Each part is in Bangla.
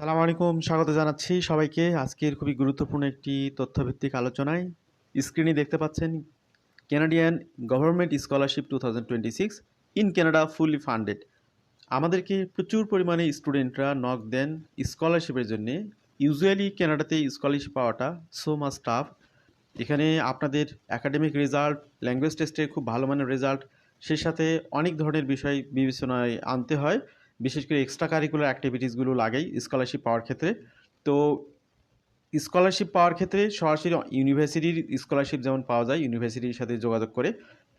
সালাম আলাইকুম, স্বাগত জানাচ্ছি সবাইকে আজকের খুবই গুরুত্বপূর্ণ একটি তথ্যভিত্তিক আলোচনায়। স্ক্রিনে দেখতে পাচ্ছেন Canadian government scholarship 2026 in Canada fully funded. আমাদেরকে প্রচুর পরিমাণে স্টুডেন্টরা নক দেন স্কলারশিপের জন্যে। ইউজুয়ালি কানাডাতে স্কলারশিপ পাওয়াটা সো মাচ টাফ। এখানে আপনাদের একাডেমিক রেজাল্ট, ল্যাঙ্গুয়েজ টেস্টে খুব ভালো মানের রেজাল্ট, সেই সাথে অনেক ধরনের বিষয় বিবেচনায় আনতে হয়। বিশেষ করে এক্সট্রা কারিকুলার অ্যাক্টিভিটিসগুলো লাগেই স্কলারশিপ পাওয়ার ক্ষেত্রে। তো স্কলারশিপ পাওয়ার ক্ষেত্রে সরাসরি ইউনিভার্সিটির স্কলারশিপ যেমন পাওয়া যায় ইউনিভার্সিটির সাথে যোগাযোগ করে,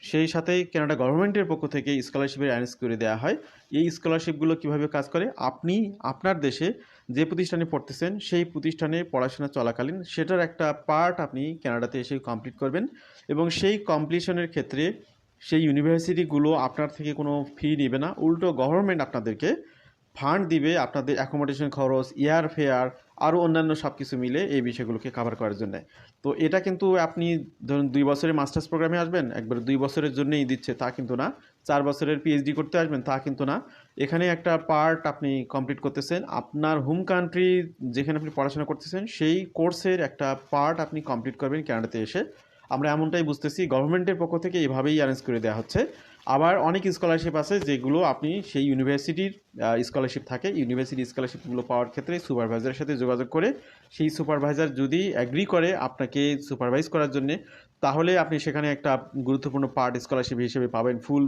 সেই সাথে কানাডা গভর্নমেন্টের পক্ষ থেকে স্কলারশিপের অ্যারেঞ্জ করে দেওয়া হয়। এই স্কলারশিপগুলো কীভাবে কাজ করে, আপনি আপনার দেশে যে প্রতিষ্ঠানে পড়তেছেন সেই প্রতিষ্ঠানে পড়াশোনা চলাকালীন সেটার একটা পার্ট আপনি কানাডাতে এসে কমপ্লিট করবেন, এবং সেই কমপ্লিশনের ক্ষেত্রে সেই ইউনিভার্সিটিগুলো আপনার থেকে কোনো ফি নেবে না, উল্টো গভর্নমেন্ট আপনাদেরকে ফান্ড দিবে আপনাদের অ্যাকোমোডেশন খরচ, এয়ার ফেয়ার, আরও অন্যান্য সব কিছু মিলে এই বিষয়গুলোকে কভার করার জন্য। তো এটা কিন্তু আপনি ধরুন 2 বছরের মাস্টার্স প্রোগ্রামে আসবেন, একবার 2 বছরের জন্যই দিচ্ছে তা কিন্তু না। 4 বছরের পিএইচডি করতে আসবেন তা কিন্তু না। এখানে একটা পার্ট আপনি কমপ্লিট করতেছেন, আপনার হোম কান্ট্রি যেখানে আপনি পড়াশোনা করতেছেন সেই কোর্সের একটা পার্ট আপনি কমপ্লিট করবেন কানাডাতে এসে। আমরা এমনটাই বুঝতেছি, গভর্নমেন্টের পক্ষ থেকে এভাবেই অ্যারেঞ্জ করে দেওয়া হচ্ছে। আবার অনেক স্কলারশিপ আছে যেগুলো আপনি সেই ইউনিভার্সিটির স্কলারশিপ থাকে, ইউনিভার্সিটি স্কলারশিপগুলো পাওয়ার ক্ষেত্রে সুপারভাইজারের সাথে যোগাযোগ করে সেই সুপারভাইজার যদি অ্যাগ্রি করে আপনাকে সুপারভাইজ করার জন্যে, তাহলে আপনি সেখানে একটা গুরুত্বপূর্ণ পার্ট স্কলারশিপ হিসেবে পাবেন। ফুল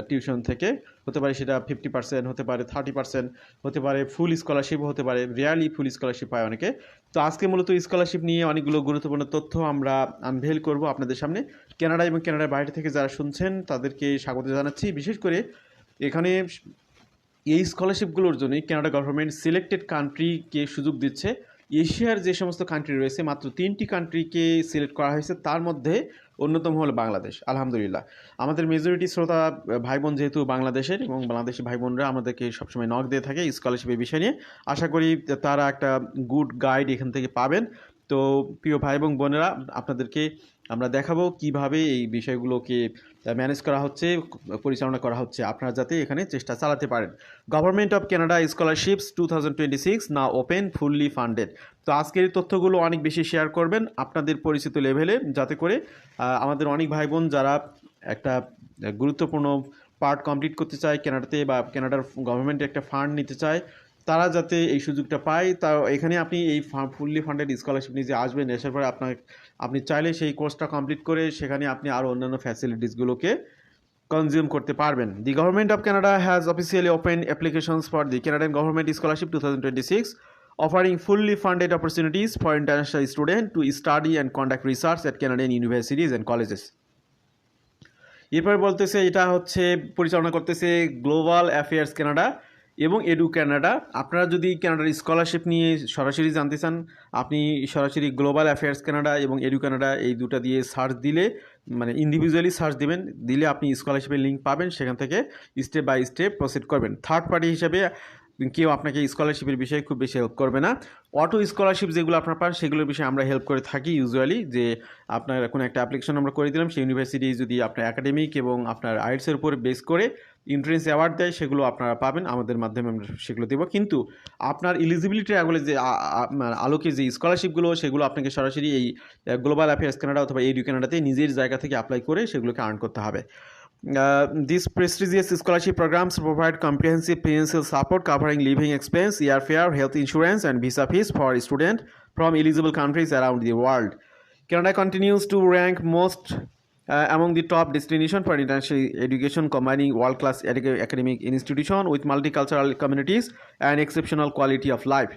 টিউশন থেকে হতে পারে সেটা 50%, হতে পারে 30%, হতে পারে ফুল স্কলারশিপ, হতে পারে রিয়ালি ফুল স্কলারশিপ পায় অনেকে। তো আজকে মূলত স্কলারশিপ নিয়ে অনেকগুলো গুরুত্বপূর্ণ তথ্য আমরা আনভেল করব আপনাদের সামনে। কানাডা এবং কানাডার বাইরে থেকে যারা শুনছেন তাদেরকে স্বাগত জানাচ্ছি। বিশেষ করে এখানে এই স্কলারশিপগুলোর জন্য কানাডা গভর্নমেন্ট সিলেক্টেড কান্ট্রিকে সুযোগ দিচ্ছে। এশিয়ার যে সমস্ত কান্ট্রি রয়েছে মাত্র 3টি কান্ট্রিকে সিলেক্ট করা হয়েছে, তার মধ্যে অন্যতম হলো বাংলাদেশ। আলহামদুলিল্লাহ, আমাদের মেজরিটি শ্রোতা ভাই বোন যেহেতু বাংলাদেশের, এবং বাংলাদেশি ভাই বোনরা আমাদেরকে সবসময় নক দিয়ে থাকে স্কলারশিপের বিষয় নিয়ে। আশা করি তারা একটা গুড গাইড এখান থেকে পাবেন। তো প্রিয় ভাই এবং বোনেরা, আপনাদেরকে আমরা দেখাবো কিভাবে এই বিষয়গুলোকে ম্যানেজ করা হচ্ছে, পরিচালনা করা হচ্ছে, আপনারা যাতে এখানে চেষ্টা চালাতে পারেন। Government of Canada scholarships 2026 now open, fully funded. তো আজকের এই তথ্যগুলো অনেক বেশি শেয়ার করবেন আপনাদের পরিচিত লেভেলে, যাতে করে আমাদের অনেক ভাই বোন যারা একটা গুরুত্বপূর্ণ পার্ট কমপ্লিট করতে চায় কানাডাতে, বা কানাডার গভর্নমেন্টে একটা ফান্ড নিতে চায়, তারা যাতে এই সুযোগটা পায়। তা এখানে আপনি এই ফুললি ফান্ডেড স্কলারশিপ নিয়ে যে আসবেন, আসার পরে আপনি চাইলে সেই কোর্সটা কমপ্লিট করে সেখানে আপনি আরও অন্যান্য ফ্যাসিলিটিসগুলোকে কনজিউম করতে পারবেন। The government of Canada has officially open applications for the Canadian government scholarship 2026, offering fully funded opportunities for international students to study and conduct research at Canadian universities and colleges. এরপর বলতেছে এটা হচ্ছে পরিচালনা করতেছে গ্লোবাল অ্যাফেয়ার্স কানাডা এবং এডু কানাডা। আপনারা যদি কানাডার স্কলারশিপ নিয়ে সরাসরি জানতে চান, আপনি সরাসরি গ্লোবাল অ্যাফেয়ার্স কানাডা এবং এডু কানাডা এই দুটো দিয়ে সার্চ দিলে, মানে ইন্ডিভিজুয়ালি সার্চ দিবেন, দিলে আপনি স্কলারশিপের লিঙ্ক পাবেন, সেখান থেকে স্টেপ বাই স্টেপ প্রসিড করবেন। থার্ড পার্টি হিসেবে কেউ আপনাকে স্কলারশিপের বিষয়ে খুব বেশি হেল্প করবে না। অটো স্কলারশিপ যেগুলো আপনার পান সেগুলোর বিষয়ে আমরা হেল্প করে থাকি ইউজুয়ালি, যে আপনার কোনো একটা অ্যাপ্লিকেশন আমরা করে দিলাম, সেই ইউনিভার্সিটি যদি আপনার একাডেমিক এবং আপনার আইটসের উপর বেস করে এন্ট্রেন্স অ্যাওয়ার্ড দেয়, সেগুলো আপনারা পাবেন, আমাদের মাধ্যমে আমরা সেগুলো দেবো। কিন্তু আপনার এলিজিবিলিটি যে আলোকে যে স্কলারশিপগুলো, সেগুলো আপনাকে সরাসরি এই গ্লোবাল অ্যাফেয়ার্স কানাডা অথবা এডু কানাডাতে নিজের জায়গা থেকে অ্যাপ্লাই করে সেগুলোকে আর্ন করতে হবে। These prestigious scholarship programs provide comprehensive financial support covering living expense, airfare, health insurance, and visa fees for students from eligible countries around the world. Canada continues to rank most among the top destination for international education, combining world-class academic institution with multicultural communities and exceptional quality of life.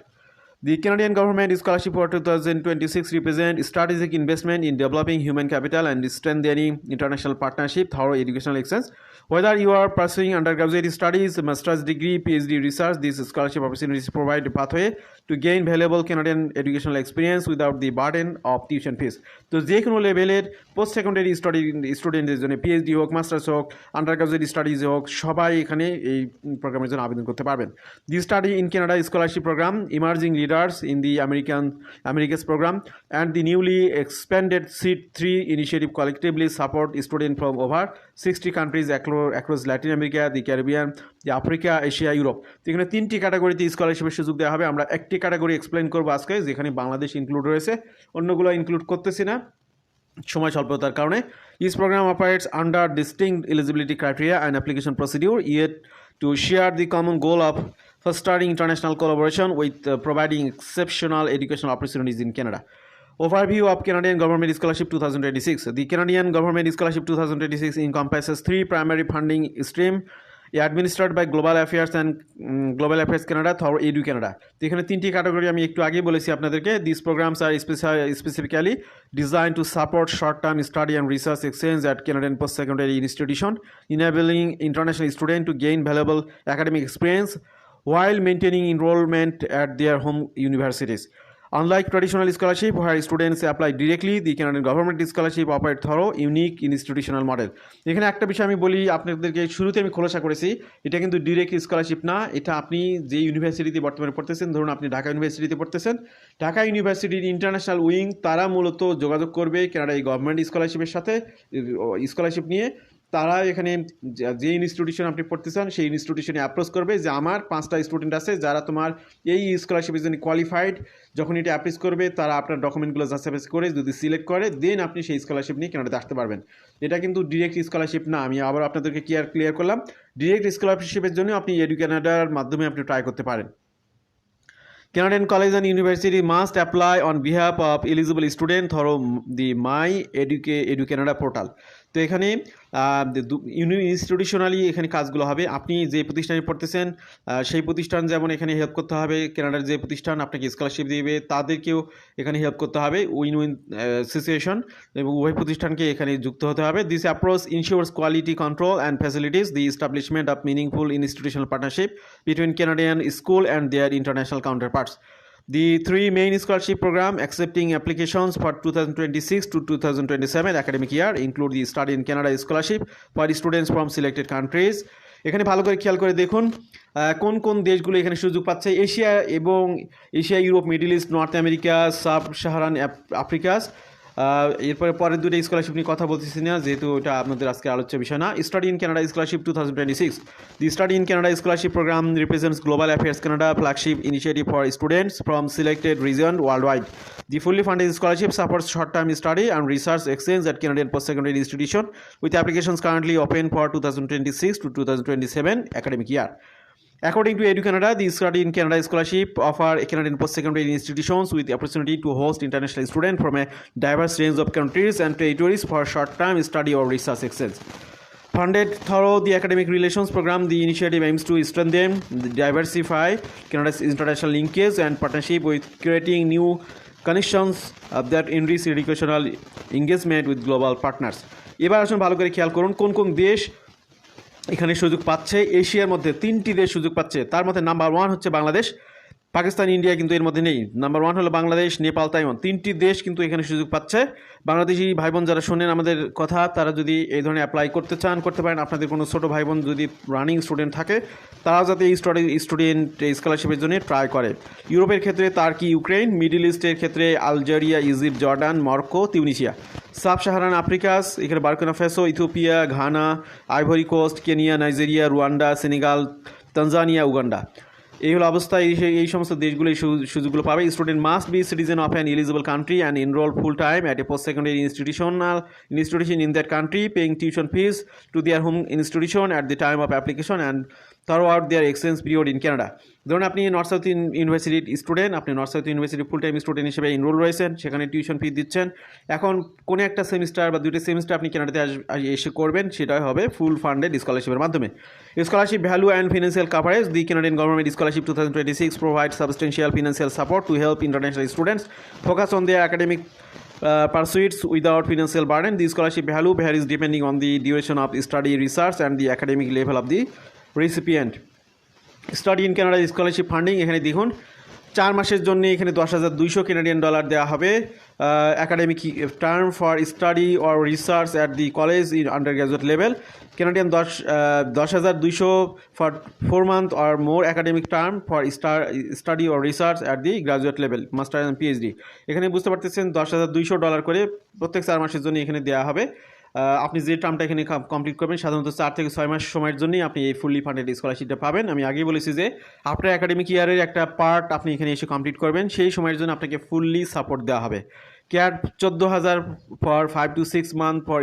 The Canadian government scholarship for 2026 represent strategic investment in developing human capital and strengthening international partnership through educational excellence. Whether you are pursuing undergraduate studies, master's degree, PhD research, these scholarship opportunities provide a pathway to gain valuable Canadian educational experience without the burden of tuition fees. তো যে কোনো লেভেলের পোস্ট সেকেন্ডারি স্টুডেন্টদের জন্য, পিএইচডি হোক, মাস্টার্স হোক, আন্ডারগ্রাজুয়েট স্টাডিজ হোক, সবাই এখানে এই প্রোগ্রামের জন্য আবেদন করতে পারবেন। The study in Canada scholarship program emerging leader leaders in the Americas program, and the newly expanded SEED-3 initiative collectively support students from over 60 countries across Latin America, the Caribbean, the Africa, Asia, Europe. তো এখানে 3টি ক্যাটাগরিতে স্কলারশিপের সুযোগ দেওয়া হবে। আমরা একটি ক্যাটাগরি এক্সপ্লেন করব আজকে, যেখানে বাংলাদেশ ইনক্লুড রয়েছে, অন্যগুলো ইনক্লুড করতেছি না সময় স্বল্পতার কারণে। Each program operates under distinct eligibility criteria and application procedure, yet to share the common goal of fostering international collaboration with providing exceptional educational opportunities in Canada. Overview of Canadian Government Scholarship 2026. The Canadian Government Scholarship 2026 encompasses 3 primary funding streams administered by Global Affairs and Global Affairs Canada through Edu Canada. তো এখানে 3টি ক্যাটাগরি আমি একটু আগে বলেছি আপনাদেরকে। These programs are specifically designed to support short-term study and research exchange at Canadian post-secondary institution, enabling international students to gain valuable academic experience while maintaining enrollment at their home universities. Unlike traditional scholarship where students apply directly, the Canadian Government Scholarship operates through unique institutional model. এখানে একটা বিষয় আমি বলি আপনাদেরকে, শুরুতে আমি খোলাসা করেছি, এটা কিন্তু ডিরেক্ট স্কলারশিপ না। এটা আপনি যে ইউনিভার্সিটিতে বর্তমানে পড়তেছেন, ধরুন আপনি ঢাকা ইউনিভার্সিটিতে পড়তেছেন, ঢাকা ইউনিভার্সিটির ইন্টারন্যাশনাল উইং তারা মূলত যোগাযোগ করবে কানাডা এই গভর্নমেন্ট স্কলারশিপের সাথে, স্কলারশিপ নিয়ে তারা এখানে যে ইনস্টিটিউশন আপনি পড়তে চান সেই ইনস্টিটিউশনে অ্যাপ্রোচ করবে যে আমার 5টা স্টুডেন্ট আছে যারা তোমার এই স্কলারশিপের জন্য কোয়ালিফাইড। যখন এটা অ্যাপ্রোচ করবে তারা আপনার ডকুমেন্টগুলো যাচাই করে যদি সিলেক্ট করে দেন আপনি সেই স্কলারশিপ নিয়ে কানাডাতে আসতে পারবেন। এটা কিন্তু ডিরেক্ট স্কলারশিপ না। আমি আবার আপনাদেরকে ক্লিয়ার করলাম, ডিরেক্ট স্কলারশিপের জন্য আপনি এডু কানাডার মাধ্যমে আপনি ট্রাই করতে পারেন। Canadian college and university must apply on behalf of eligible student through the My Edu Canada portal. তো এখানে ইনস্টিটিউশনালি এখানে কাজগুলো হবে। আপনি যে প্রতিষ্ঠানে পড়তেছেন সেই প্রতিষ্ঠান যেমন এখানে হেল্প করতে হবে, কানাডার যে প্রতিষ্ঠান আপনাকে স্কলারশিপ দিবে তাদেরকেও এখানে হেল্প করতে হবে, উইন উইন সিচুয়েশন, এবং উভয় প্রতিষ্ঠানকে এখানে যুক্ত হতে হবে। This approach insures quality control and facilitates the establishment of meaningful institutional partnership between Canadian school and their international counterparts. The 3 main scholarship program accepting applications for 2026 to 2027 academic year include the Study in Canada Scholarship for students from selected countries. এখানে ভালো করে খেয়াল করে দেখুন কোন কোন দেশগুলো এখানে সুযোগ পাচ্ছে। Asia, Europe, middle east, north America, sub Saharan আফ্রিকাস। এরপরে পরের দুটো স্কলারশিপ নিয়ে কথা বলতেছি না, যেহেতু এটা আপনাদের আজকে আলোচ্য বিষয় না। Study in Canada scholarship 2026. The Study in Canada Scholarship Program represents Global Affairs Canada flagship initiative for students from selected regions worldwide. The fully funded scholarship supports short-term study and research exchange at Canadian post-secondary institution, with applications currently open for 2026 to 2027 academic year. According to Edu Canada, the Study in Canada Scholarship offer Canadian post-secondary institutions with the opportunity to host international students from a diverse range of countries and territories for short-term study or research exchange. Funded through the Academic Relations Program, the initiative aims to strengthen, diversify Canada's international linkage and partnership with creating new connections that enrich educational engagement with global partners. এবার আসুন ভালো করে খেয়াল করুন কোন কোন দেশ এখানে সুযোগ পাচ্ছে। এশিয়ার মধ্যে 3টি দেশ সুযোগ পাচ্ছে, তার মধ্যে নাম্বার 1 হচ্ছে বাংলাদেশ, পাকিস্তান, ইন্ডিয়া কিন্তু এর মধ্যে নেই। নাম্বার 1 হলো বাংলাদেশ, নেপাল, তাইওয়ান। 3টি দেশ কিন্তু এখানে সুযোগ পাচ্ছে। বাংলাদেশি ভাই বোন যারা শোনেন আমাদের কথা, তারা যদি এই ধরনের অ্যাপ্লাই করতে চান করতে পারেন। আপনাদের কোনো ছোটো ভাই বোন যদি রানিং স্টুডেন্ট থাকে তারা যাতে এই স্টুডেন্ট স্কলারশিপের জন্য ট্রাই করে। ইউরোপের ক্ষেত্রে তার্কি, ইউক্রেন, মিডল ইস্টের ক্ষেত্রে Algeria, Egypt, Jordan, Morocco, Tunisia. Sub Saharan Africa's এখানে Burkina Faso, Ethiopia, Ghana, Ivory Coast, Kenya, Nigeria, Rwanda, Senegal, Tanzania, Uganda. এই হলো অবস্থা। এই সমস্ত দেশগুলো এই সুযোগগুলো পাবে। Student must be citizen of an eligible country and enrol full time at a post secondary institution in that country, paying tuition fees to their home institution at the time of application and throughout their exchange period in Canada. ধরুন আপনি নর্থ সাউথ ইউনিভার্সিটির স্টুডেন্ট, আপনি নর্থ সাউথ ইউনিভার্সিটির ফুল টাইম স্টুডেন্ট হিসেবে এনরোল রয়েছেন, সেখানে টিউশন ফি দিচ্ছেন। এখন কোনো একটা সেমিস্টার বা 2টা সেমিস্টার আপনি কানাডাতে এসে করবেন, সেটাই হবে ফুল ফান্ডেড স্কলারশিপের মাধ্যমে। Scholarship value and financial coverage. The Canadian Government Scholarship 2026 provides substantial financial support to help international students focus on their academic pursuits without financial burden. The scholarship value varies depending on the duration of study, research, and the academic level of the recipient. Study in Canada scholarship funding এখানে দেখুন 4 মাসের জন্য এখানে $10,200 দেওয়া হবে। Academic term for study or research at the college in under graduate level Canadian 10,200 for 4 months or more academic term for study or research at the graduate level master and PhD। এখানে বুঝতে পারতেছেন $10,200 করে প্রত্যেক 4 মাসের জন্য এখানে দেওয়া হবে। আপনি যে টার্মটা এখানে কমপ্লিট করবেন সাধারণত 4 থেকে 6 মাস সময়ের জন্যই আপনি এই ফুললি ফান্ডেড স্কলারশিপটা পাবেন। আমি আগেই বলেছি যে আপনার একাডেমিক ইয়ারের একটা পার্ট আপনি এখানে এসে কমপ্লিট করবেন, সেই সময়ের জন্য আপনাকে ফুললি সাপোর্ট দেওয়া হবে। Care 14,000 for 5 to 6 month for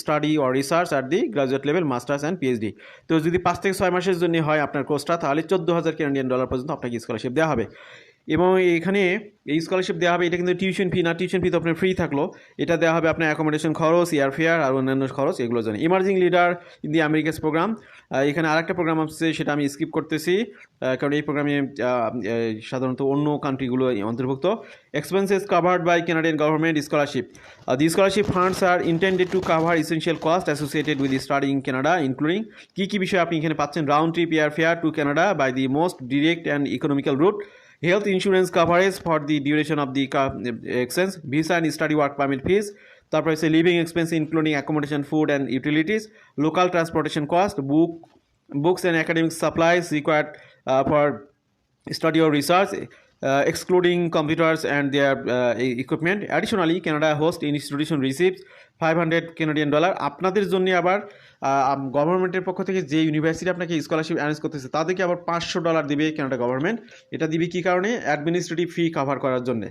study or research at the graduate level masters and PhD. তো যদি 5 থেকে 6 মাসের জন্য হয় আপনার কোর্সটা, তাহলে $14,000 পর্যন্ত আপনাকে স্কলারশিপ দেওয়া হবে। এবং এখানে এই স্কলারশিপ দেওয়া হবে, এটা কিন্তু টিউশন ফি না, টিউশন ফি তো আপনার ফ্রি থাকলো, এটা দেওয়া হবে আপনার অ্যাকোমোডেশন খরচ, এয়ার ফেয়ার আর অন্যান্য খরচ এগুলোর জন্য। Emerging leader in the Americas program, এখানে আরেকটা প্রোগ্রাম আসছে, সেটা আমি স্কিপ করতেছি কারণ এই প্রোগ্রামে সাধারণত অন্য কান্ট্রিগুলো অন্তর্ভুক্ত। Expenses covered by Canadian government scholarship, the scholarship funds are intended to cover essential cost associated with study in Canada including কী বিষয় আপনি এখানে পাচ্ছেন: round trip air fare to Canada by the most direct and economical route, health insurance coverage for the duration of the exchange, visa and study work permit fees, তারপর হচ্ছে living expense including accommodation, food and utilities, local transportation cost, books and academic supplies required for study or research, excluding computers and their equipment. Additionally, Canada host institution receives $500 আপনাদের জন্য আবার গভর্নমেন্টের পক্ষ থেকে যে ইউনিভার্সিটি আপনাকে স্কলারশিপ অ্যারেঞ্জ করতেছে তাদেরকে আবার $500 দিবে কানাডা গভর্নমেন্ট। এটা দিবে কী কারণে? অ্যাডমিনিস্ট্রেটিভ ফি কভার করার জন্য।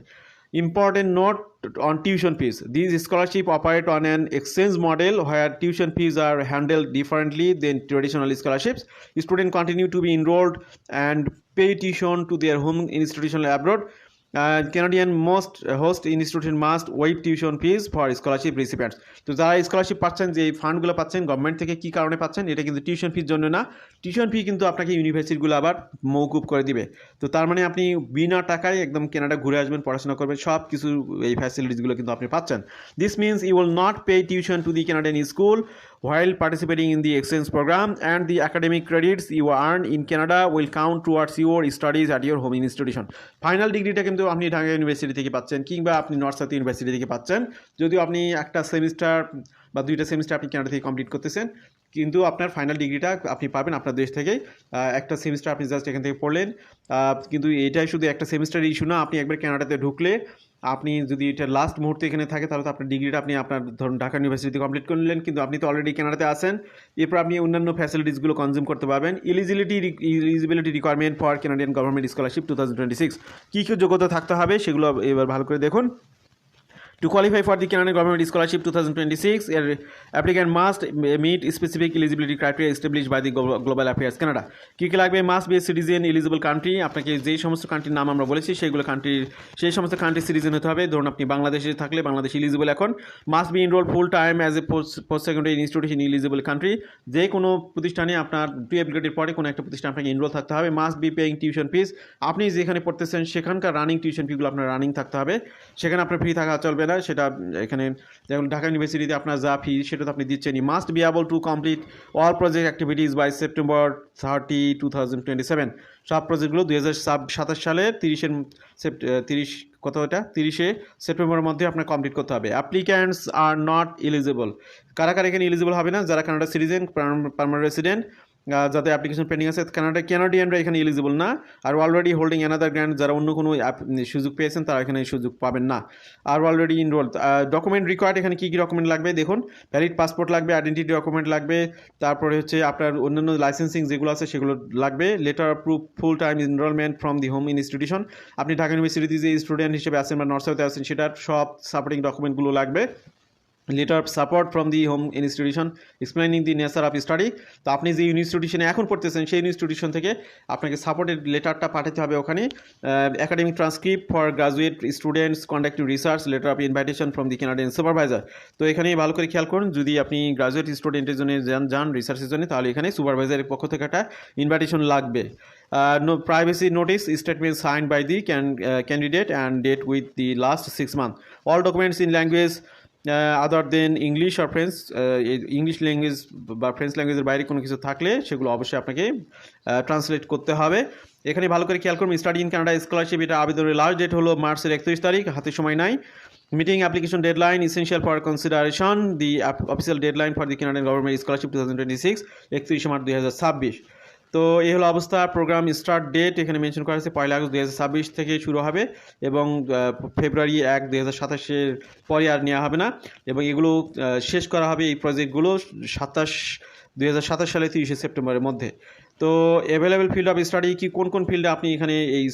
Important note on tuition fees. These scholarships operate on an exchange model where tuition fees are handled differently than traditional scholarships. Students continue to be enrolled and pay tuition to their home institution abroad. Canadian most host institution must waive tuition fees for scholarship recipients. তো যারা স্কলারশিপ পাচ্ছেন, যে ফান্ডগুলো পাচ্ছেন গভর্নমেন্ট থেকে, কী কারণে পাচ্ছেন? এটা কিন্তু টিউশন ফির জন্য না, টিউশন ফি কিন্তু আপনাকে ইউনিভার্সিটিগুলো আবার মৌকুব করে দিবে। তো তার মানে আপনি বিনা টাকায় একদম কানাডা ঘুরে আসবেন, পড়াশোনা করবেন, সব কিছু এই ফ্যাসিলিটিসগুলো কিন্তু আপনি পাচ্ছেন। This means you will not pay tuition to the Canadian school while participating in the exchange program, and the academic credits you earn in Canada will count towards your studies at your home institution. Final ডিগ্রিটা কিন্তু আপনি ঢাকা ইউনিভার্সিটি থেকে পাচ্ছেন, কিংবা আপনি নর্থ সাউথ ইউনিভার্সিটি থেকে পাচ্ছেন, যদিও আপনি একটা সেমিস্টার বা 2টা সেমিস্টার আপনি কানাডা থেকে কমপ্লিট করতেছেন, কিন্তু আপনার ফাইনাল ডিগ্রিটা আপনি পাবেন আপনার দেশ থেকেই। একটা সেমিস্টার আপনি জাস্ট এখান থেকে পড়লেন, কিন্তু এটাই শুধু একটা সেমিস্টারের ইস্যু না, আপনি একবার কানাডাতে ঢুকলে আপনি যদি এটা লাস্ট মুহূর্তে এখানে থাকে, তাহলে তো আপনার ডিগ্রিটা আপনি আপনার ধরুন ঢাকা ইউনিভার্সিটি কমপ্লিট করলেন, কিন্তু আপনি তো অলরেডি কানাডাতে আছেন, এরপর আপনি অন্যান্য ফ্যাসিলিটিসগুলো কনজিউম করতে পারবেন। Eligibility requirement for Canadian government scholarship 2026, কী কী যোগ্যতা থাকতে হবে সেগুলো এবার ভালো করে দেখুন। To qualify for the Canadian Government Scholarship 2026, an applicant must meet specific eligibility criteria established by the Global Affairs Canada. কী কী লাগবে? Must B a citizen eligible country, আপনাকে যেই সমস্ত কান্ট্রির নাম আমরা বলেছি সেগুলো কান্ট্রির, সেই সমস্ত কান্ট্রির সিটিজেন হতে হবে। ধরুন আপনি বাংলাদেশে থাকলে বাংলাদেশ এলিজিবল এখন। Must be enrol full time as a post secondary institution eligible country, যে কোনো প্রতিষ্ঠানে আপনার 12th গ্রেডের পরে কোনো একটা প্রতিষ্ঠানে আপনাকে এনরোল থাকতে হবে। Must be paying tuition fees, আপনি যেখানে পড়তেছেন সেখানকার রানিং টিউশন ফিগুলো আপনার রানিং থাকতে হবে, সেখানে আপনার ফ্রি থাকা চলবে না। সেটা এখানে যেমন ঢাকা ইউনিভার্সিটিতে আপনার যা ফি সেটা তো আপনি দিচ্ছেনই। Must be able to complete all project activities by September 30, 2027, সব প্রজেক্টগুলো 2027 সালের 30শে সেপ্টেম্বরের মধ্যে আপনার কমপ্লিট করতে হবে। অ্যাপ্লিক্যান্টস আর নট এলিজিবল, কারা কারা এখানে এলিজিবল হবে না? যারা কানাডা সিটিজেন, পার্মানেন্ট রেসিডেন্ট, যাদের অ্যাপ্লিকেশন পেন্ডিং আছে, কানাডিয়ানরা এখানে এলিজিবল না। আর অলরেডি হোল্ডিং অ্যানাদার গ্র্যান্ট, যারা অন্য কোনো সুযোগ পেয়েছেন তারা এখানে সুযোগ পাবেন না। আর অলরেডি ইনরোল। ডকুমেন্ট রিকোয়ার্ড, এখানে কী কী ডকুমেন্ট লাগবে দেখুন। ভ্যালিড পাসপোর্ট লাগবে, আইডেন্টিটি ডকুমেন্ট লাগবে, তারপরে হচ্ছে আপনার অন্যান্য লাইসেন্সিং যেগুলো আছে সেগুলো লাগবে। Letter of proof full time enrolment from the home institution, আপনি ঢাকা ইউনিভার্সিটিতে যে স্টুডেন্ট হিসেবে আছেন বা নর্থ সাউথে আছেন সেটার সব সাপোর্টিং ডকুমেন্টগুলো লাগবে। Letter of support from the home institution explaining the nature of study, তো আপনি যে ইনস্টিটিউশনে এখন পড়তেছেন সেই ইনস্টিটিউশন থেকে আপনাকে সাপোর্টের লেটারটা পাঠাতে হবে ওখানে। Academic transcript for graduate students conductive research, letter of invitation from the Canadian supervisor. তো এখানে ভালো করে খেয়াল করুন, যদি আপনি গ্রাজুয়েট স্টুডেন্টের জন্য যান রিসার্চের জন্য, তাহলে এখানে সুপারভাইজারের পক্ষ থেকে একটা ইনভাইটেশন লাগবে। Privacy notice statement signed by the candidate and date with the last 6 months, all documents in language other then English আর ফ্রেঞ্চ, ইংলিশ ল্যাঙ্গুয়েজ বা ফ্রেঞ্চ ল্যাঙ্গুয়েজের বাইরে কোনো কিছু থাকলে সেগুলো অবশ্যই আপনাকে ট্রান্সলেট করতে হবে। এখানে ভালো করে খেয়াল করুন, স্টাডি ইন কানাডা স্কলারশিপ, এটা আবেদনের লাস্ট ডেট হলো মার্চের 31 তারিখ, হাতে সময় নাই। Meeting application deadline essential for consideration the official deadline for the Canadian government scholarship 2026, 31 March 2026। তো এই হলো অবস্থা। প্রোগ্রাম স্টার্ট ডেট এখানে মেনশন করা হয়েছে 1 আগস্ট 2026 থেকে শুরু হবে এবং ফেব্রুয়ারি 1, 2027 পরে আর নেওয়া হবে না, এবং এগুলো শেষ করা হবে এই প্রজেক্টগুলো 2027 সালে 30 সেপ্টেম্বরের মধ্যে। তো অ্যাভেলেবেল ফিল্ড অফ স্টাডি কি কোন কোন ফিল্ডে আপনি এখানে এই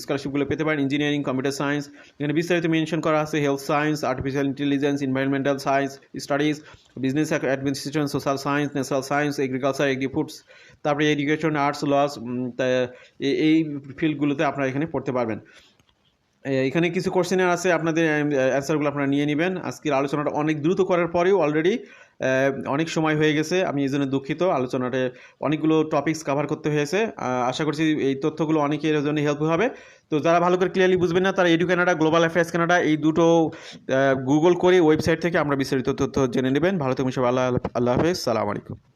স্কলারশিপগুলো পেতে পারেন? ইঞ্জিনিয়ারিং, কম্পিউটার সায়েন্স, এখানে বিস্তারিত মেনশন করা আছে, health science, artificial intelligence, environmental science studies, business administration, social science, natural science, agriculture, agri foods, তারপরে এডুকেশন, আর্টস, লস, এই ফিল্ডগুলোতে আপনারা এখানে পড়তে পারবেন। এখানে কিছু কোশ্চেনার আছে, আপনাদের অ্যান্সারগুলো আপনারা নিয়ে নেবেন। আজকের আলোচনাটা অনেক দ্রুত করার পরেও অলরেডি অনেক সময় হয়ে গেছে, আমি এই জন্য দুঃখিত। আলোচনাটা অনেকগুলো টপিকস কভার করতে হয়েছে। আশা করছি এই তথ্যগুলো অনেকের জন্য হেল্পফুল হবে। তো যারা ভালো করে ক্লিয়ারলি বুঝবেন না, তারা edu Canada, global affairs Canada এই দুটো গুগল করে ওয়েবসাইট থেকে আমরা বিস্তারিত তথ্য জেনে নেবেন। ভালো থাকবেন সবাই। আল্লাহ হাফেজ, সালাম আলাইকুম।